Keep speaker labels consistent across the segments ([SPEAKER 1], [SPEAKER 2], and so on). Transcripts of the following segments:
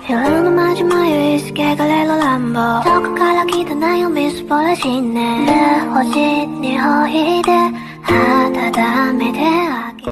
[SPEAKER 1] 夜の마지막 위스키가 렐로 람보 저거가라 기다나요 미스볼라시네 내 호시 네 호히데 하다다메 대하기.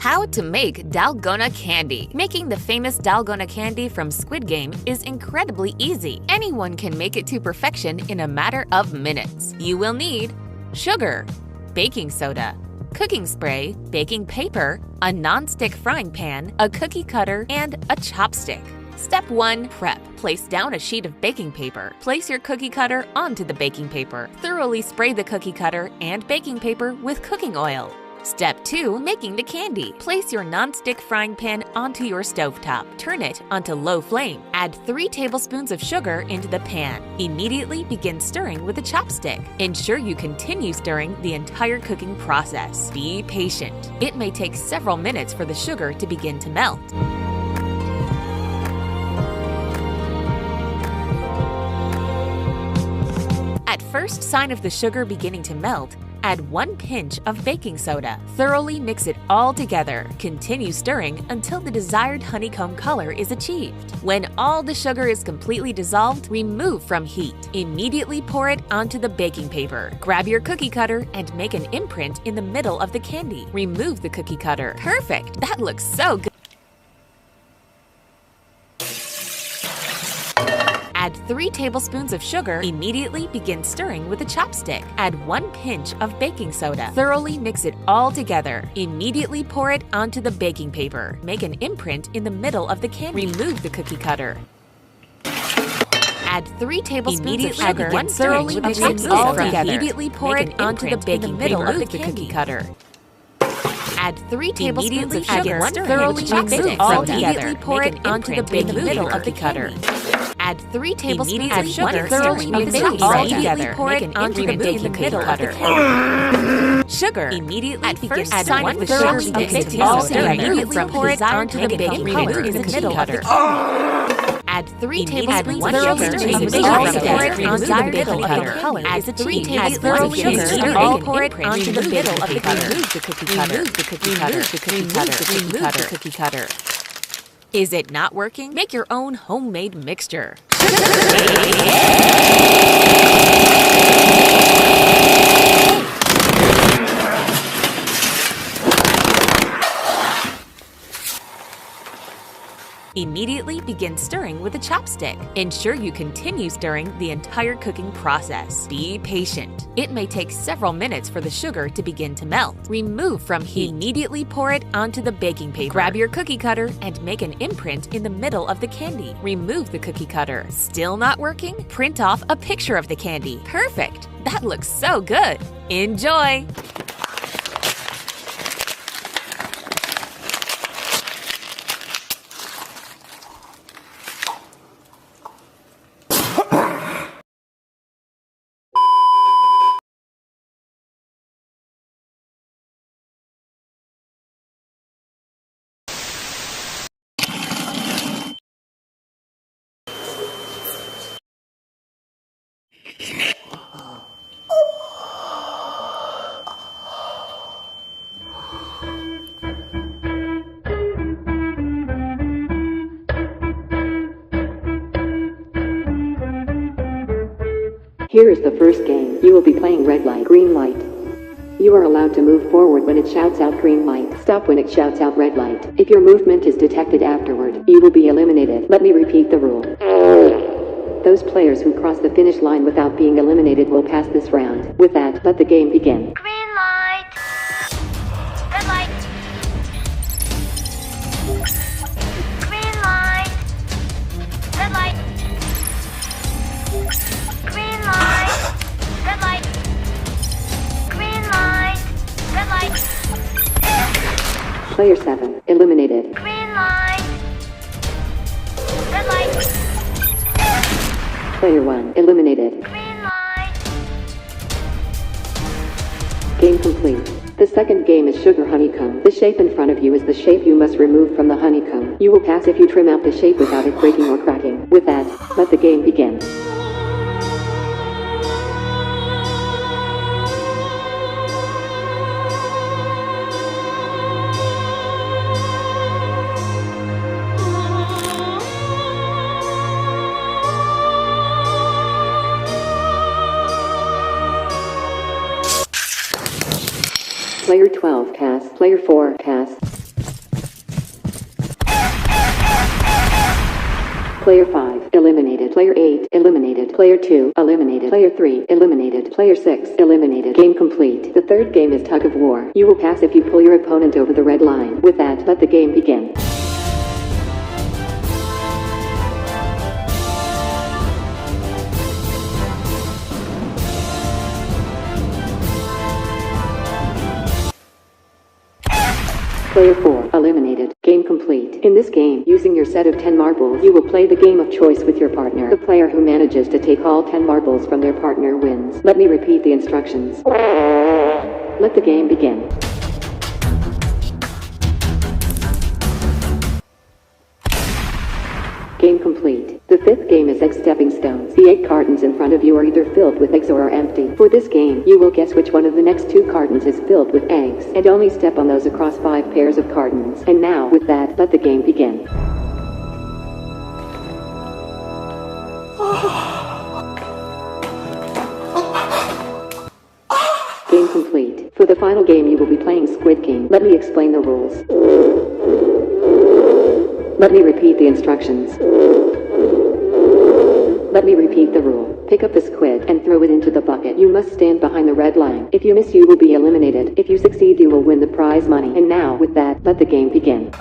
[SPEAKER 2] How to make dalgona candy. Making the famous dalgona candy from Squid Game is incredibly easy. Anyone can make it to perfection in a matter of minutes. You will need sugar, baking soda, cooking spray, baking paper, a non-stick frying pan, a cookie cutter, and a chopstick. Step 1. Prep. Place down a sheet of baking paper. Place your cookie cutter onto the baking paper. Thoroughly spray the cookie cutter and baking paper with cooking oil. Step 2. Making the candy. Place your non-stick frying pan onto your stovetop. Turn it onto low flame. Add 3 tablespoons of sugar into the pan. Immediately begin stirring with a chopstick. Ensure you continue stirring the entire cooking process. Be patient. It may take several minutes for the sugar to begin to melt. At first sign of the sugar beginning to melt, add 1 pinch of baking soda. Thoroughly mix it all together. Continue stirring until the desired honeycomb color is achieved. When all the sugar is completely dissolved, remove from heat. Immediately pour it onto the baking paper. Grab your cookie cutter and make an imprint in the middle of the candy. Remove the cookie cutter. Perfect! That looks so good! Add 3 tablespoons of sugar. Immediately begin stirring with a chopstick. Add 1 pinch of baking soda. Thoroughly mix it all together. Immediately pour it onto the baking paper. Make an imprint in the middle of the candy. Remove the cookie cutter. Add 3 tablespoons of sugar. Thoroughly mix it all together. Immediately pour it onto the baking paper. Remove the cookie cutter. Add 3 tablespoons of sugar. Thoroughly mix it all together. Pour it onto the baking middle of the cutter. Add 3 tablespoons of sugar. Thoroughly mix it all together. Pour it onto the baking middle of the cutter. Sugar. Immediately begin add 1 sugar. Mix it all together. Immediately pour it onto the baking color in the middle cutter. Add 3 tablespoons of sugar. Mix it all together. Onto the baking cutter. Add 3 tablespoons of sugar. All pour it onto the middle of the cutter. Remove the cookie cutter. Remove the cookie cutter. The cookie cutter. Remove the cookie cutter. Is it not working? Make your own homemade mixture. Immediately begin stirring with a chopstick. Ensure you continue stirring the entire cooking process. Be patient. It may take several minutes for the sugar to begin to melt. Remove from heat. Immediately pour it onto the baking paper. Grab your cookie cutter and make an imprint in the middle of the candy. Remove the cookie cutter. Still not working? Print off a picture of the candy. Perfect! That looks so good! Enjoy!
[SPEAKER 3] Here is the first game. You will be playing red light, green light. You are allowed to move forward when it shouts out green light. Stop when it shouts out red light. If your movement is detected afterward, you will be eliminated. Let me repeat the rule. Those players who cross the finish line without being eliminated will pass this round. With that, let the game begin.
[SPEAKER 1] Green light. Red light. Green light. Red light. Green light. Red light. Green light. Red light.
[SPEAKER 3] Player 7, eliminated.
[SPEAKER 1] Green light. Red light.
[SPEAKER 3] Player 1, eliminated.
[SPEAKER 1] Green light.
[SPEAKER 3] Game complete. The second game is Sugar Honeycomb. The shape in front of you is the shape you must remove from the honeycomb. You will pass if you trim out the shape without it breaking or cracking. With that, let the game begin. Player 12 pass. Player 4 pass. Player 5 eliminated. Player 8 eliminated. Player 2 eliminated. Player 3 eliminated. Player 6 eliminated. Game complete. The third game is tug of war. You will pass if you pull your opponent over the red line. With that, let the game begin. Player 4 eliminated. Game complete. In this game, using your set of 10 marbles, you will play the game of choice with your partner. The player who manages to take all 10 marbles from their partner wins. Let me repeat the instructions. Let the game begin. Game complete. The fifth game is egg stepping stones. The 8 cartons in front of you are either filled with eggs or are empty. For this game, you will guess which one of the next 2 cartons is filled with eggs, and only step on those across 5 pairs of cartons. And now, with that, let the game begin. Game complete. For the final game, you will be playing Squid Game. Let me explain the rules. Let me repeat the instructions. Let me repeat the rule. Pick up the squid and throw it into the bucket. You must stand behind the red line. If you miss, you will be eliminated. If you succeed, you will win the prize money. And now, with that, let the game begin.